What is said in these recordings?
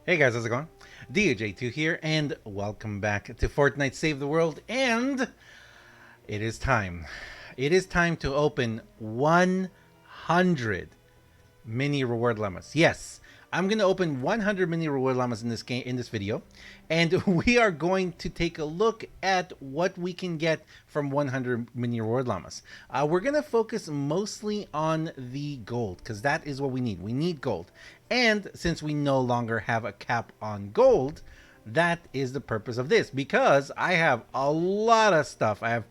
Hey guys, how's it going? DJ2 here, and welcome back to Fortnite Save the World. And it is time. It is time to open 100 mini reward llamas. Yes, I'm gonna open 100 mini reward llamas in this game, in this video, and we are going to take a look at what we can get from 100 mini reward llamas. We're gonna focus mostly on the gold because that is what we need. We need gold, and since we no longer have a cap on gold, that is the purpose of this. Because I have a lot of stuff. I have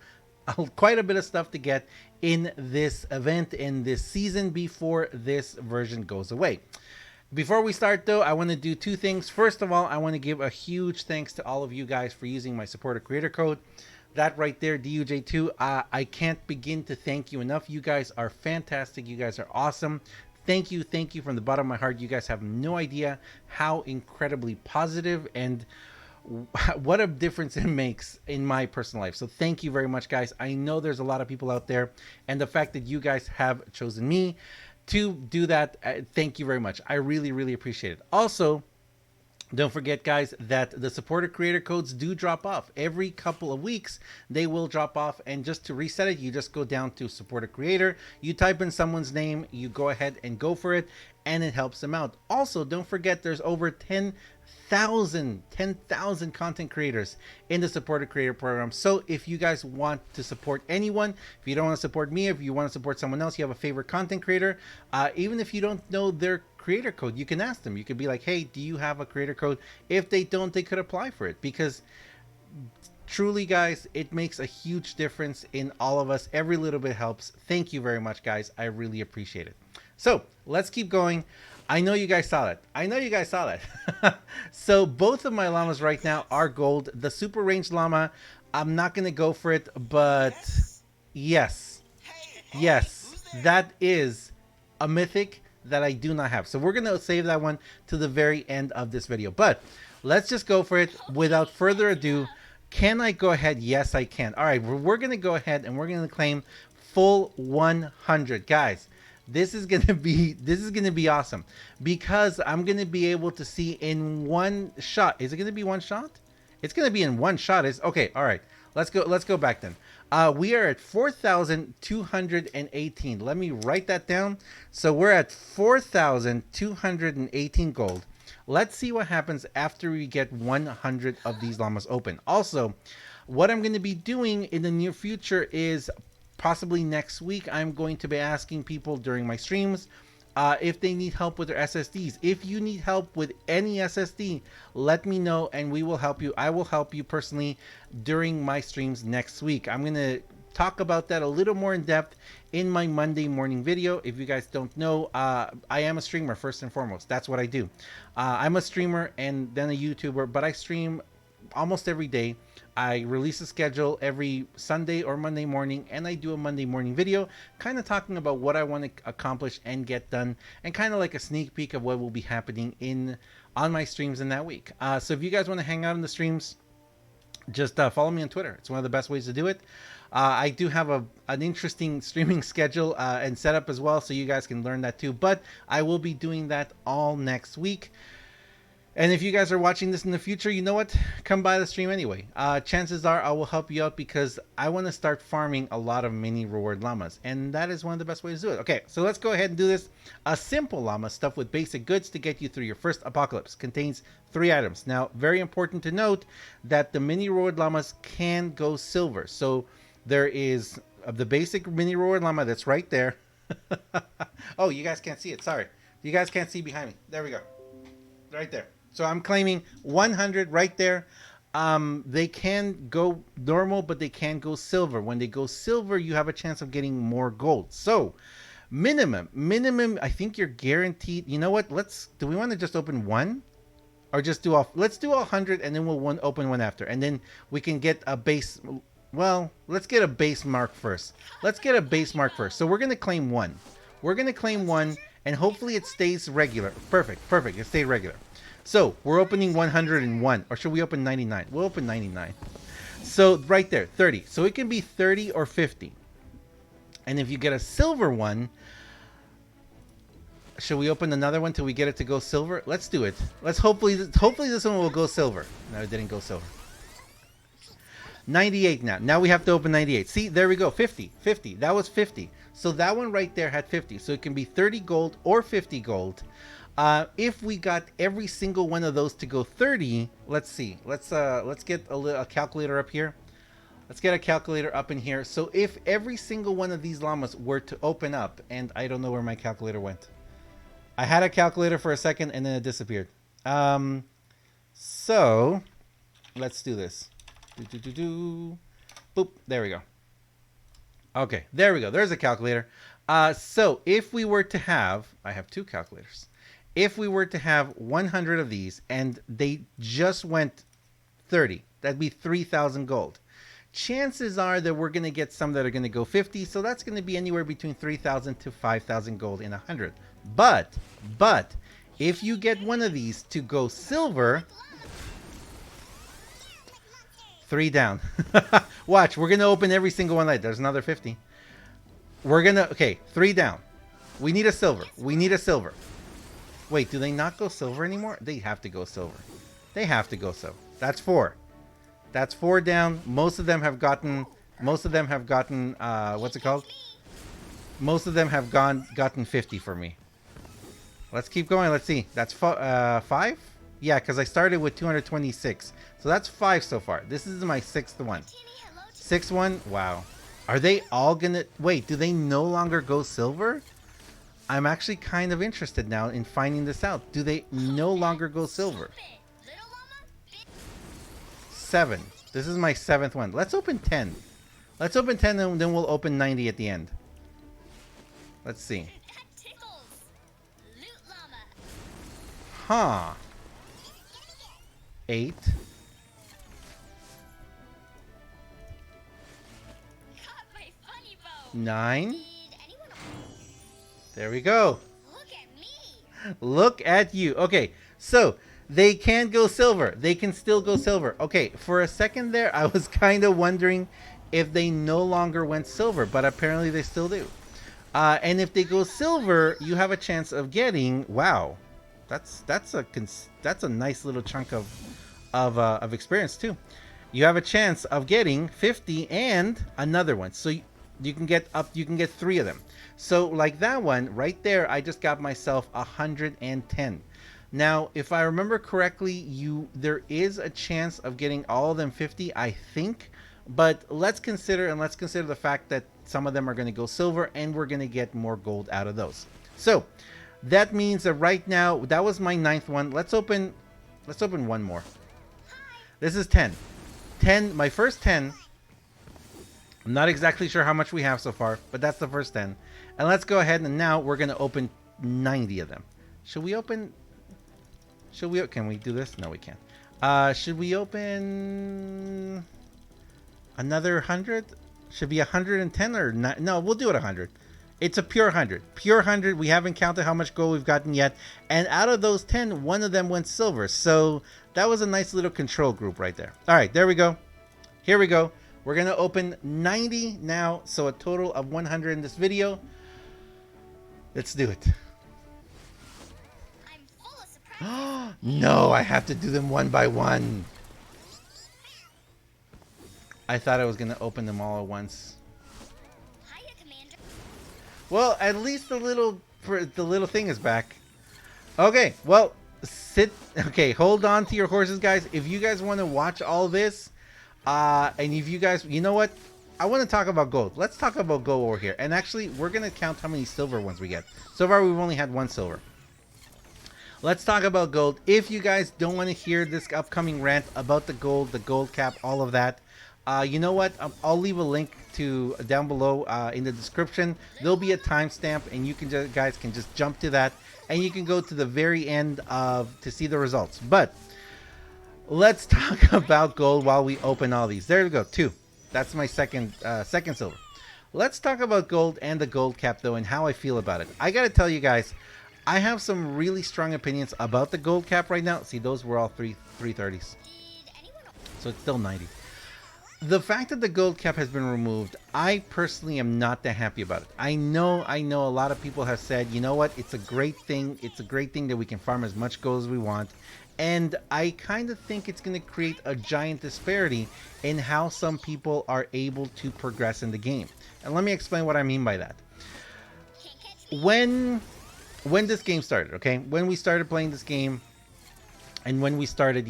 quite a bit of stuff to get in this event, in this season, before this version goes away. Before we start though, I want to do two things. First of all, I want to give a huge thanks to all of you guys for using my supporter creator code. That right there, DUJ2, I can't begin to thank you enough. You guys are fantastic. You guys are awesome. Thank you from the bottom of my heart. You guys have no idea how incredibly positive and what a difference it makes in my personal life. So thank you very much, guys. I know there's a lot of people out there, and the fact that you guys have chosen me to do that, thank you very much. I really appreciate it. Also, don't forget, guys, that the supporter creator codes do drop off every couple of weeks. They will drop off, and just to reset it, you just go down to supporter creator, you type in someone's name, you go ahead and go for it, and it helps them out. Also, don't forget there's over 10,000 content creators in the supporter creator program. So if you guys want to support anyone, if you don't want to support me, if you want to support someone else, you have a favorite content creator, even if you don't know their creator code, you can ask them. You could be like, hey, do you have a creator code? If they don't, they could apply for it, because truly, guys, it makes a huge difference in all of us. Every little bit helps. Thank you very much, guys. I really appreciate it. So let's keep going. I know you guys saw that. So both of my llamas right now are gold. The super range llama, I'm not going to go for it, but yes, that is a mythic that I do not have. So we're going to save that one to the very end of this video. But let's just go for it without further ado. Can I go ahead? Yes, I can. All right, we're going to go ahead and we're going to claim full 100. Guys, this is going to be awesome, because I'm going to be able to see in one shot. Is it going to be one shot? It's going to be in one shot. Is okay. All right. Let's go back then. We are at 4,218. Let me write that down. So we're at 4,218 gold. Let's see what happens after we get 100 of these llamas open. Also, what I'm going to be doing in the near future is possibly next week, I'm going to be asking people during my streams if they need help with their SSDs. If you need help with any SSD, let me know and we will help you. I will help you personally during my streams next week. I'm going to talk about that a little more in depth in my Monday morning video. If you guys don't know, I am a streamer first and foremost. That's what I do. I'm a streamer and then a YouTuber, but I stream almost every day. I release a schedule every Sunday or Monday morning, and I do a Monday morning video kind of talking about what I want to accomplish and get done, and kind of like a sneak peek of what will be happening on my streams in that week. So if you guys want to hang out in the streams, just follow me on Twitter. It's one of the best ways to do it. I do have an interesting streaming schedule and setup as well, so you guys can learn that too. But I will be doing that all next week. And if you guys are watching this in the future, you know what? Come by the stream anyway. Chances are I will help you out, because I want to start farming a lot of mini reward llamas. And that is one of the best ways to do it. Okay, so let's go ahead and do this. A simple llama stuffed with basic goods to get you through your first apocalypse. Contains 3 items. Now, very important to note that the mini reward llamas can go silver. So there is the basic mini reward llama that's right there. Oh, you guys can't see it. Sorry. You guys can't see behind me. There we go. Right there. So I'm claiming 100 right there. They can go normal, but they can go silver. When they go silver, you have a chance of getting more gold. So minimum, I think you're guaranteed. You know what? Do we want to just open one, or just do all? Let's do 100, and then we'll open one after, and then we can get a base. Well, let's get a base mark first. So we're gonna claim one. And hopefully it stays regular. Perfect. It stayed regular. So we're opening 101, or should we open 99? We'll open 99. So right there, 30. So it can be 30 or 50. And if you get a silver one, Should we open another one till we get it to go silver? Let's do it. Let's hopefully this one will go silver. No, it didn't go silver. 98 now. Now we have to open 98. See, there we go. 50. 50. That was 50. So that one right there had 50. So it can be 30 gold or 50 gold. If we got every single one of those to go 30, let's see. Let's get a calculator up here. Let's get a calculator up in here. So if every single one of these llamas were to open up, and I don't know where my calculator went. I had a calculator for a second and then it disappeared. So let's do this. Boop. There we go. Okay, there we go. There's a calculator. So if we were to have, I have two calculators. If we were to have 100 of these and they just went 30, that'd be 3,000 gold. Chances are that we're going to get some that are going to go 50. So that's going to be anywhere between 3,000 to 5,000 gold in 100. But if you get one of these to go silver, 3 down. Watch, we're going to open every single one like there's another 50. We're going to, okay, 3 down. We need a silver. We need a silver. Wait, do they not go silver anymore? They have to go silver. They have to go silver. That's 4. That's 4 down. Most of them have gotten, what's it called? Most of them have gotten 50 for me. Let's keep going. Let's see. That's 5? Yeah, because I started with 226. So that's 5 so far. This is my 6th one. 6th one? Wow. Are they all gonna... Wait, do they no longer go silver? I'm actually kind of interested now in finding this out. Do they no longer go silver? 7. This is my 7th one. Let's open 10. Let's open 10 and then we'll open 90 at the end. Let's see. Huh. 8. 9. There we go. Look at you. Okay, so they can go silver. They can still go silver. Okay, for a second there, I was kind of wondering if they no longer went silver, but apparently they still do. And if they go silver, you have a chance of getting, wow, that's a nice little chunk of experience too. You have a chance of getting 50 and another one. So you can get 3 of them. So like that one right there, I just got myself 110. Now, if I remember correctly, there is a chance of getting all of them 50, I think. But let's consider the fact that some of them are going to go silver and we're going to get more gold out of those. So that means that right now, that was my 9th one. Let's open one more. This is 10. 10, my first 10. I'm not exactly sure how much we have so far, but that's the first 10. And let's go ahead and now we're going to open 90 of them. Can we do this? No, we can't. Should we open another 100? Should be 110 or not? No, we'll do it 100. It's a pure 100. Pure 100. We haven't counted how much gold we've gotten yet. And out of those 10, one of them went silver. So that was a nice little control group right there. All right, there we go. Here we go. We're going to open 90 now. So a total of 100 in this video. Let's do it. No, I have to do them one by one. I thought I was going to open them all at once. Hiya, Commander. Well, at least the little thing is back. Okay, well, okay, hold on to your horses, guys. If you guys want to watch all this, and if you guys, you know what? I want to talk about gold. Let's talk about gold over here. And actually, we're going to count how many silver ones we get. So far, we've only had 1 silver. Let's talk about gold. If you guys don't want to hear this upcoming rant about the gold cap, all of that, you know what? I'll leave a link to down below in the description. There'll be a timestamp, and you guys can just jump to that, and you can go to the very end to see the results. But let's talk about gold while we open all these. There we go, 2. That's my second silver. Let's talk about gold and the gold cap though, and how I feel about it. I gotta tell you guys, I have some really strong opinions about the gold cap right now. See, those were all 330s. So it's still 90. The fact that the gold cap has been removed, I personally am not that happy about it. I know a lot of people have said, you know what, it's a great thing. It's a great thing that we can farm as much gold as we want. And I kind of think it's going to create a giant disparity in how some people are able to progress in the game. And let me explain what I mean by that. When this game started, okay? When we started playing this game and when we started,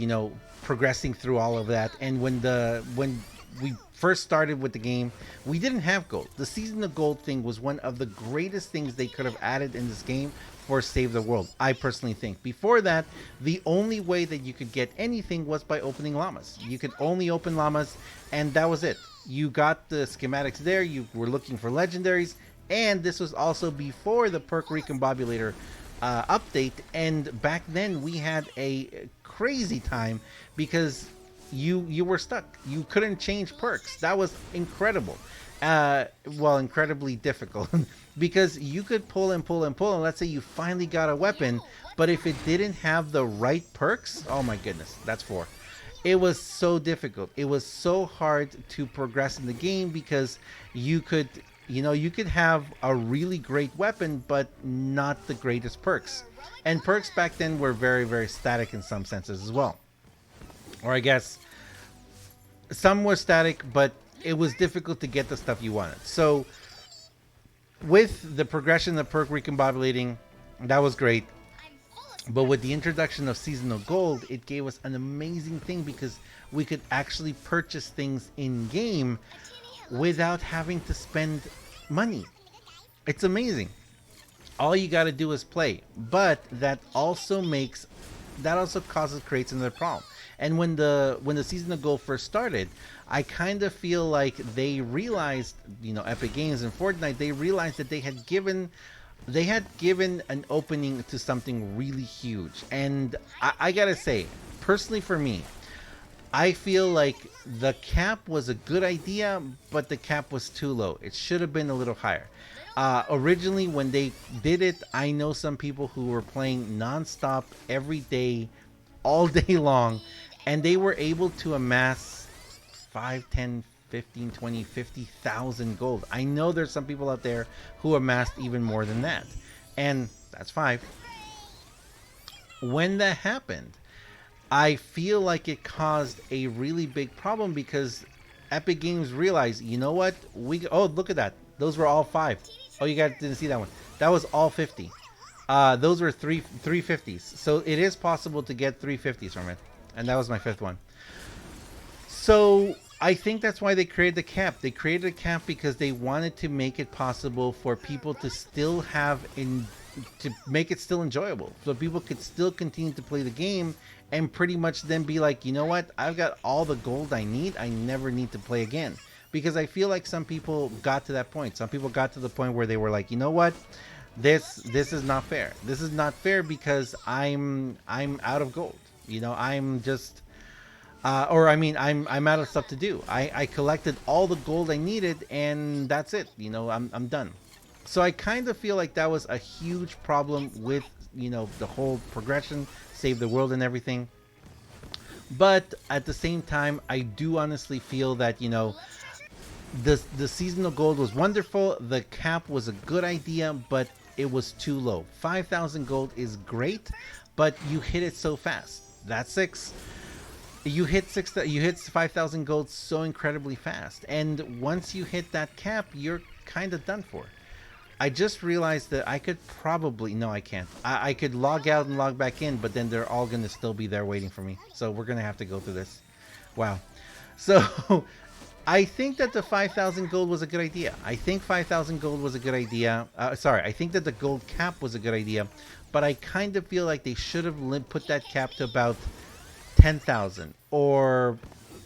progressing through all of that, and when we first started with the game, we didn't have gold. The season of gold thing was one of the greatest things they could have added in this game for Save the World, I personally think. Before that, the only way that you could get anything was by opening llamas. You could only open llamas, and that was it. You got the schematics there, you were looking for legendaries, and this was also before the perk recombobulator update, and back then we had a crazy time because you were stuck. You couldn't change perks. That was incredible. Well, incredibly difficult because you could pull and pull and pull, and let's say you finally got a weapon, but if it didn't have the right perks, oh my goodness, that's 4. It was so difficult. It was so hard to progress in the game because you could have a really great weapon, but not the greatest perks. And perks back then were very, very static in some senses as well. Or I guess some were static, but it was difficult to get the stuff you wanted. So with the progression of perk recombobulating, that was great. But with the introduction of seasonal gold, it gave us an amazing thing because we could actually purchase things in game without having to spend money. It's amazing. All you got to do is play. But that also creates another problem. And when the season of gold first started, I kind of feel like they realized, Epic Games and Fortnite, they realized that they had given an opening to something really huge. And I gotta say, personally for me, I feel like the cap was a good idea, but the cap was too low. It should have been a little higher. Originally, when they did it, I know some people who were playing non-stop every day, all day long, and they were able to amass 5, 10, 15, 20, 50,000 gold. I know there's some people out there who amassed even more than that, and that's 5. When that happened, I feel like it caused a really big problem because Epic Games realized, you know what? Oh, look at that. Those were all 5. Oh, you guys didn't see that one. That was all 50. Those were 350s. So it is possible to get 350s from it. And that was my 5th one. So I think that's why they created the cap. They created a cap because they wanted to make it possible for people to still to make it still enjoyable. So people could still continue to play the game and pretty much then be like, you know what? I've got all the gold I need. I never need to play again. Because I feel like some people got to that point. Some people got to the point where they were like, you know what? This is not fair. This is not fair because I'm out of gold. I'm just I'm out of stuff to do. I collected all the gold I needed and that's it. I'm done. So I kind of feel like that was a huge problem with, the whole progression, Save the World and everything. But at the same time, I do honestly feel that, the seasonal gold was wonderful. The cap was a good idea, but it was too low. 5,000 gold is great, but you hit it so fast. That's 6. You hit 5,000 gold so incredibly fast, and once you hit that cap, you're kind of done for. I just realized that I could probably... No, I can't. I could log out and log back in, but then they're all going to still be there waiting for me. So we're going to have to go through this. Wow. So I think that the 5,000 gold was a good idea. I think 5,000 gold was a good idea. I think that the gold cap was a good idea. But I kind of feel like they should have put that cap to about 10,000. Or...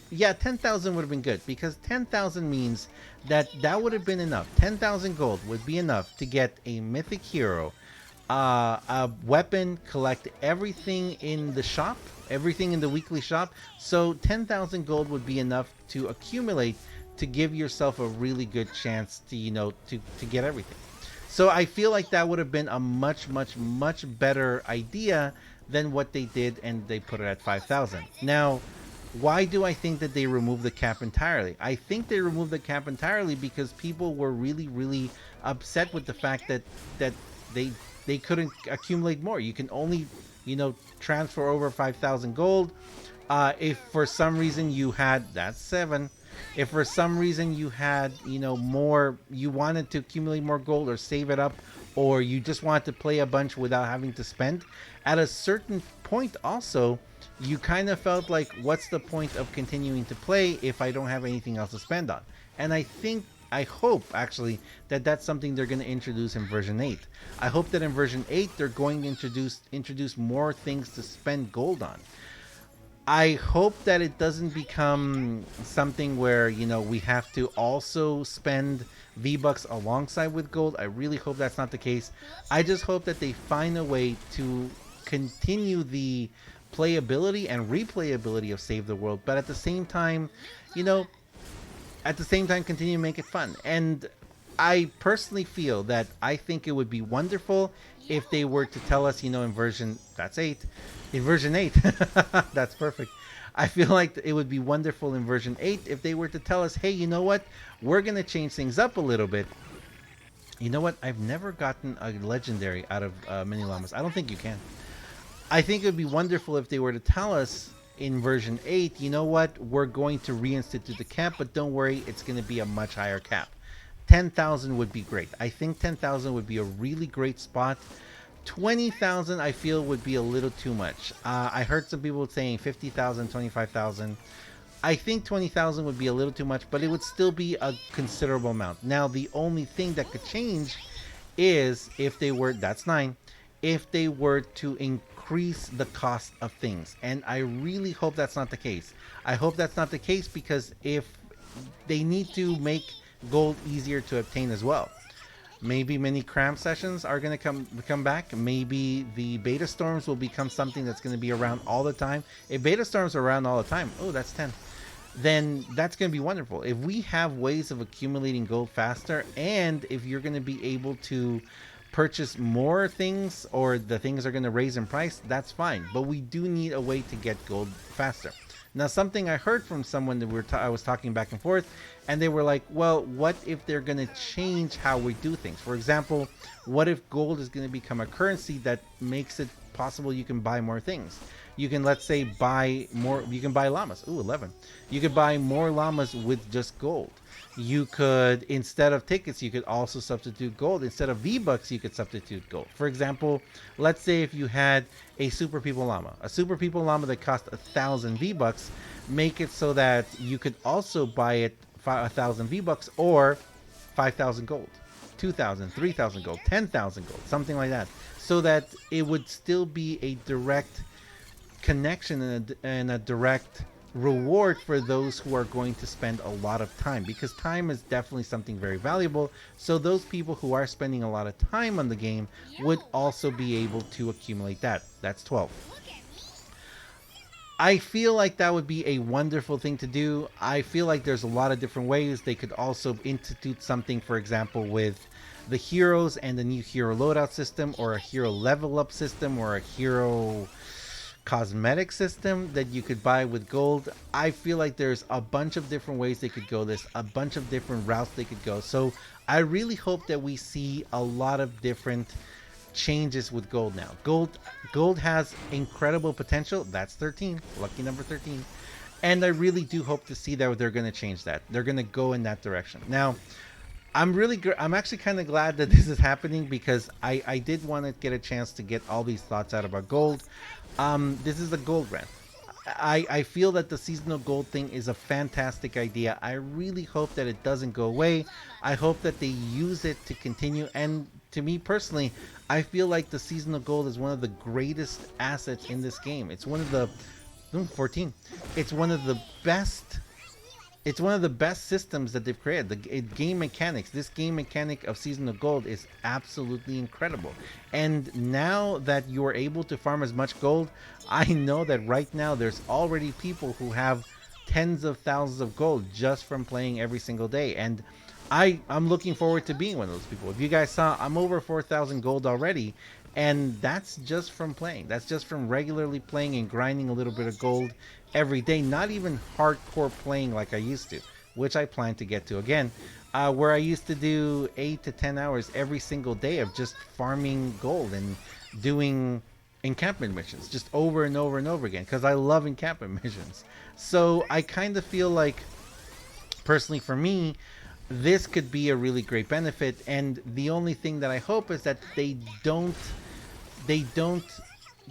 yeah, 10,000 would have been good, because 10,000 means that would have been enough. 10,000 gold would be enough to get a mythic hero, a weapon, collect everything in the shop, everything in the weekly shop. So 10,000 gold would be enough to accumulate to give yourself a really good chance to, to get everything. So I feel like that would have been a much, much, much better idea than what they did, and they put it at 5,000. Now, Why do I think that they removed the cap entirely? I think they removed the cap entirely because people were really, really upset with the fact that that they they couldn't accumulate more. You can only, transfer over 5,000 gold. If for some reason you had, that's 7. If for some reason you had, more, you wanted to accumulate more gold or save it up, or you just wanted to play a bunch without having to spend, at a certain point also, you kind of felt like, what's the point of continuing to play if I don't have anything else to spend on? And I hope actually that that's something they're going to introduce in version 8. I hope that in version 8 they're going to introduce more things to spend gold on. I hope that it doesn't become something where, we have to also spend V-Bucks alongside with gold. I really hope that's not the case. I just hope that they find a way to continue the playability and replayability of Save the World, but at the same time, continue to make it fun. And I personally feel that I think it would be wonderful if they were to tell us, in version, that's 8, in version 8, that's perfect. I feel like it would be wonderful in version 8 if they were to tell us, hey, you know what? We're going to change things up a little bit. You know what? I've never gotten a legendary out of Mini Llamas. I don't think you can. I think it would be wonderful if they were to tell us in version 8, you know what? We're going to reinstitute the cap, but don't worry, it's going to be a much higher cap. 10,000 would be great. I think 10,000 would be a really great spot. 20,000 I feel would be a little too much. I heard some people saying 50,000, 25,000. I think 20,000 would be a little too much, but it would still be a considerable amount. Now, the only thing that could change is if they were, that's 9, if they were to increase the cost of things. And I really hope that's not the case. I hope that's not the case because if they need to make gold easier to obtain as well. Maybe mini cram sessions are going to come back. Maybe the beta storms will become something that's going to be around all the time. If beta storms are around all the time, oh, that's 10. Then that's going to be wonderful. If we have ways of accumulating gold faster, and if you're going to be able to purchase more things, or the things are going to raise in price, that's fine. But we do need a way to get gold faster. Now, something I heard from someone that I was talking back and forth, and they were like, well, what if they're going to change how we do things? For example, what if gold is going to become a currency that makes it possible you can buy more things? You can, let's say, buy more, you can buy llamas. Ooh, 11. You could buy more llamas with just gold. You could, instead of tickets, you could also substitute gold. Instead of V-Bucks, you could substitute gold. For example, let's say if you had a Super People Llama. A Super People Llama that cost 1,000 V-Bucks, make it so that you could also buy it 1,000 V-Bucks or 5,000 gold. 2,000, 3,000 gold, 10,000 gold, something like that. So that it would still be a direct connection and a direct reward for those who are going to spend a lot of time, because time is definitely something very valuable. So those people who are spending a lot of time on the game would also be able to accumulate that. That's 12. I feel like that would be a wonderful thing to do. I feel like there's a lot of different ways. They could also institute something, for example, with the heroes and the new hero loadout system, or a hero level up system, or a hero cosmetic system that you could buy with gold. I feel like there's a bunch of different ways they could go this, a bunch of different routes they could go. So I really hope that we see a lot of different changes with gold now. Gold has incredible potential. That's 13, lucky number 13. And I really do hope to see that they're going to change that. They're going to go in that direction. Now, I'm actually kind of glad that this is happening, because I did want to get a chance to get all these thoughts out about gold. This is a gold rant. I feel that the seasonal gold thing is a fantastic idea. I really hope that it doesn't go away. I hope that they use it to continue. And to me personally, I feel like the seasonal gold is one of the greatest assets in this game. It's one of the 14. It's one of the best. It's one of the best systems that they've created. The game mechanics, this game mechanic of seasonal gold is absolutely incredible. And now that you're able to farm as much gold, I know that right now there's already people who have tens of thousands of gold just from playing every single day. And I'm looking forward to being one of those people. If you guys saw, I'm over 4,000 gold already. And that's just from playing. That's just from regularly playing and grinding a little bit of gold every day. Not even hardcore playing like I used to, which I plan to get to again. Where I used to do 8 to 10 hours every single day of just farming gold and doing encampment missions just over and over and over again, because I love encampment missions. So I kind of feel like, personally for me, this could be a really great benefit. And the only thing that I hope is that they don't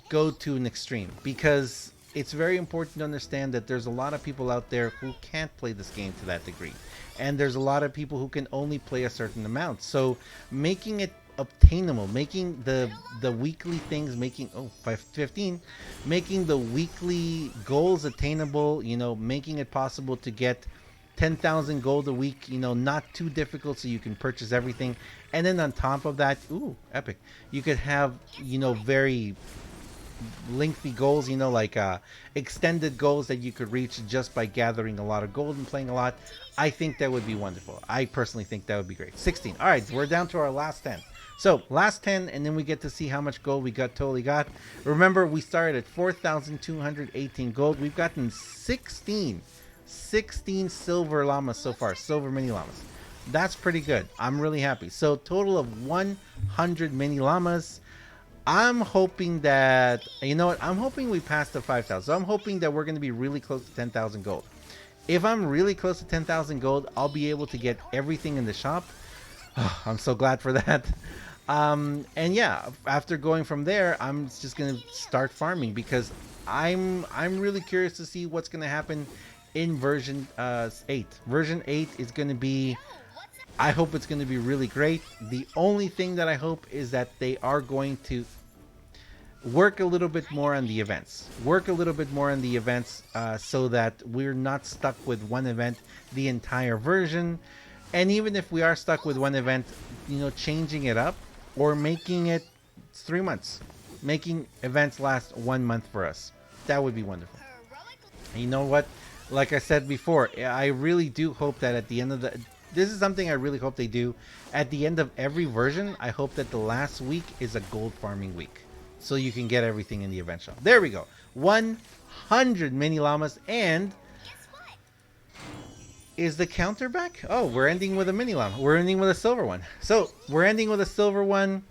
go to an extreme, because it's very important to understand that there's a lot of people out there who can't play this game to that degree, and there's a lot of people who can only play a certain amount. So making it obtainable, making the weekly things, making 15, making the weekly goals attainable, you know, making it possible to get 10,000 gold a week, you know, not too difficult, so you can purchase everything. And then on top of that, ooh, epic, you could have, you know, very lengthy goals, you know, like extended goals that you could reach just by gathering a lot of gold and playing a lot. I think that would be wonderful. I personally think that would be great. 16. All right, we're down to our last 10. So last 10, and then we get to see how much gold we totally got. Remember, we started at 4,218 gold. We've gotten 16 silver llamas so far, silver mini llamas. That's pretty good. I'm really happy. So total of 100 mini llamas. I'm hoping that, you know what, I'm hoping we pass the 5,000. So I'm hoping that we're going to be really close to 10,000 gold. If I'm really close to 10,000 gold, I'll be able to get everything in the shop. Oh, I'm so glad for that. And yeah, after going from there, I'm just going to start farming, because I'm really curious to see what's going to happen in version 8. Version 8 is going to be, I hope it's going to be really great. The only thing that I hope is that they are going to work a little bit more on the events. So that we're not stuck with one event the entire version. And even if we are stuck with one event, you know, changing it up or making it 3 months. Making events last 1 month for us. That would be wonderful. And you know what? Like I said before, I really do hope that at the end of this is something I really hope they do. At the end of every version, I hope that the last week is a gold farming week, so you can get everything in the event shop. There we go. 100 mini llamas. And is the counter back? Oh, we're ending with a mini llama. We're ending with a silver one. So we're ending with a silver one.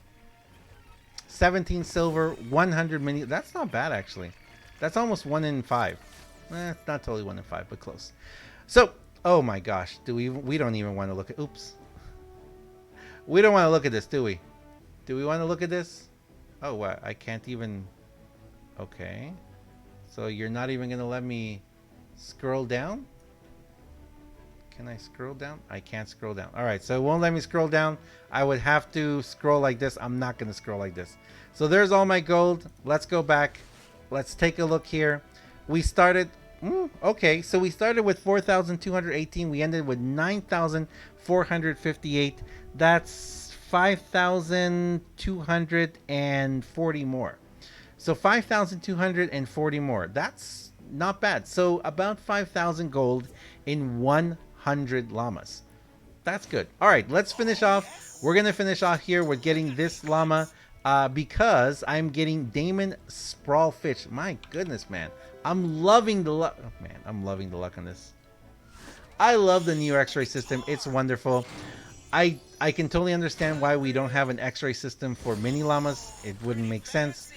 17 silver, 100 mini. That's not bad, actually. That's almost 1 in 5. Not totally 1 in 5, but close. So, oh my gosh, we don't even want to look at, oops. We don't want to look at this, do we? Do we want to look at this? Oh, what? I can't even, okay. So you're not even going to let me scroll down? Can I scroll down? I can't scroll down. All right, so it won't let me scroll down. I would have to scroll like this. I'm not going to scroll like this. So there's all my gold. Let's go back. Let's take a look here. We started, okay, so we started with 4,218. We ended with 9,458. That's 5,240 more. So 5,240 more. That's not bad. So about 5,000 gold in 100 llamas. That's good. All right, let's finish off. We're going to finish off here with getting this llama because I'm getting Damon Sprawlfish. My goodness, man. I'm loving the luck. Oh, man, I'm loving the luck on this. I love the new X-ray system. It's wonderful. I can totally understand why we don't have an X-ray system for mini llamas. It wouldn't make sense.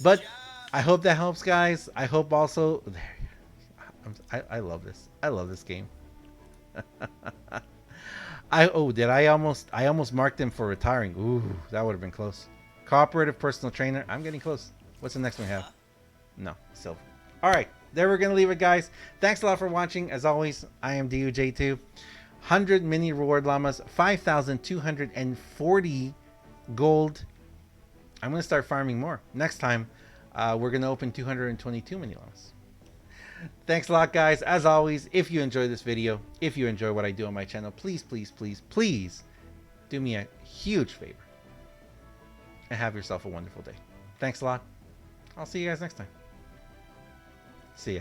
But I hope that helps, guys. I hope also... I love this. I love this game. I almost marked him for retiring. Ooh, that would have been close. Cooperative personal trainer. I'm getting close. What's the next one we have? No, silver. All right, there we're gonna leave it, guys. Thanks a lot for watching. As always, I am DUJ2. 100 mini reward llamas, 5,240 gold. I'm gonna start farming more. Next time, we're gonna open 222 mini llamas. Thanks a lot, guys. As always, if you enjoy this video, if you enjoy what I do on my channel, please, please, please, please do me a huge favor and have yourself a wonderful day. Thanks a lot. I'll see you guys next time. See ya.